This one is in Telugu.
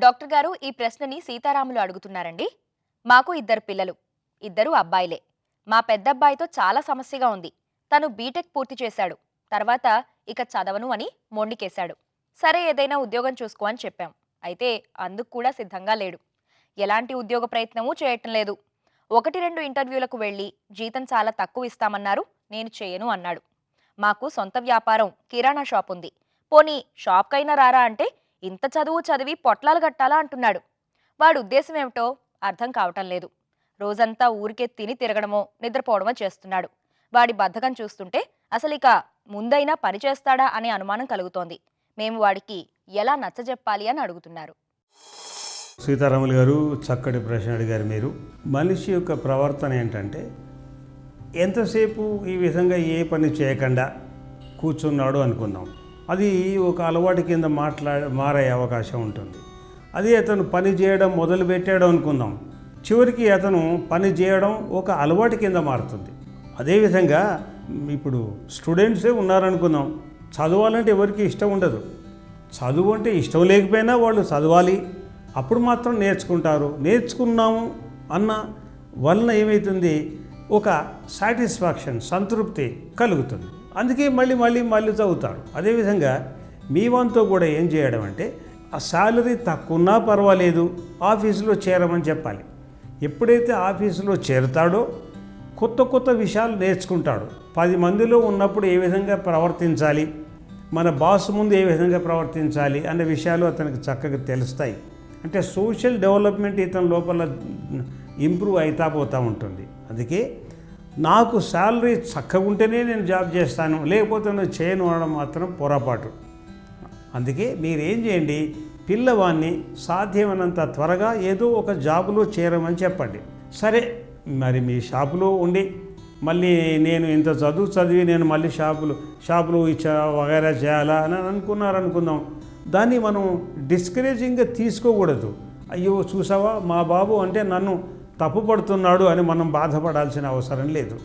డాక్టర్ గారు ఈ ప్రశ్నని సీతారాములు అడుగుతున్నారండి. మాకు ఇద్దరు పిల్లలు. ఇద్దరు అబ్బాయిలే. మా పెద్దబ్బాయితో చాలా సమస్యగా ఉంది. తను బీటెక్ పూర్తి చేశాడు. తర్వాత ఇక చదవను అని మొండికేశాడు. సరే ఏదైనా ఉద్యోగం చూసుకో అని చెప్పాం. అయితే అందుకు కూడా సిద్ధంగా లేడు. ఎలాంటి ఉద్యోగ ప్రయత్నమూ చేయటం లేదు. 1-2 ఇంటర్వ్యూలకు వెళ్ళి జీతం చాలా తక్కువ ఇస్తామన్నారు. నేను చేయను అన్నాడు. మాకు సొంత వ్యాపారం కిరాణా షాప్ ఉంది. పోనీ షాప్కైనా రారా అంటే ఇంత చదువు చదివి పొట్లాలు కట్టాలా అంటున్నాడు. వాడి ఉద్దేశం ఏమిటో అర్థం కావటం లేదు. రోజంతా ఊరికే తిని తిరగడమో నిద్రపోవడమో చేస్తున్నాడు. వాడి బద్ధకం చూస్తుంటే అసలిక ముందైనా పని చేస్తాడా అనే అనుమానం కలుగుతోంది. మేము వాడికి ఎలా నచ్చజెప్పాలి అని అడుగుతున్నారు. సీతారాములు గారు చక్కటి ప్రశ్న అడిగారు మీరు. మనిషి యొక్క ప్రవర్తన ఏంటంటే ఎంతసేపు ఈ విధంగా ఏ పని చేయకుండా కూర్చున్నాడు అనుకుందాం, అది ఒక అలవాటు కింద మారే అవకాశం ఉంటుంది. అది అతను పని చేయడం మొదలుపెట్టాడు అనుకుందాం, చివరికి అతను పని చేయడం ఒక అలవాటు కింద మారుతుంది. అదేవిధంగా ఇప్పుడు స్టూడెంట్సే ఉన్నారనుకుందాం, చదవాలంటే ఎవరికి ఇష్టం ఉండదు. చదువు అంటే ఇష్టం లేకపోయినా వాళ్ళు చదవాలి, అప్పుడు మాత్రం నేర్చుకుంటారు. నేర్చుకున్నాము అన్న వలన ఏమవుతుంది, ఒక సాటిస్ఫాక్షన్, సంతృప్తి కలుగుతుంది. అందుకే మళ్ళీ చదువుతారు. అదేవిధంగా మీ వంతు కూడా ఏం చేయడం అంటే, ఆ శాలరీ తక్కువ ఉన్నా పర్వాలేదు ఆఫీసులో చేరమని చెప్పాలి. ఎప్పుడైతే ఆఫీసులో చేరుతాడో కొత్త విషయాలు నేర్చుకుంటాడు. 10 మందిలో ఉన్నప్పుడు ఏ విధంగా ప్రవర్తించాలి, మన బాస్ ముందు ఏ విధంగా ప్రవర్తించాలి అనే విషయాలు అతనికి చక్కగా తెలుస్తాయి. అంటే సోషల్ డెవలప్మెంట్ ఇతని లోపల ఇంప్రూవ్ అవుతా పోతూ ఉంటుంది. అందుకే నాకు శాలరీ చక్కగా ఉంటేనే నేను జాబ్ చేస్తాను, లేకపోతే నేను చేయను అనడం మాత్రం పొరపాటు. అందుకే మీరేం చేయండి, పిల్లవాడిని సాధ్యమైనంత త్వరగా ఏదో ఒక జాబులో చేరమని చెప్పండి. సరే మరి మీ షాపులో ఉండి మళ్ళీ నేను ఇంత చదివి నేను మళ్ళీ షాపులో వగైరా చేయాలా అని అనుకుందాం. దాన్ని మనం డిస్కరేజింగ్గా తీసుకోకూడదు. అయ్యో చూసావా మా బాబు అంటే నన్ను తప్పుపడుతున్నాడు అని మనం బాధపడాల్సిన అవసరం లేదు.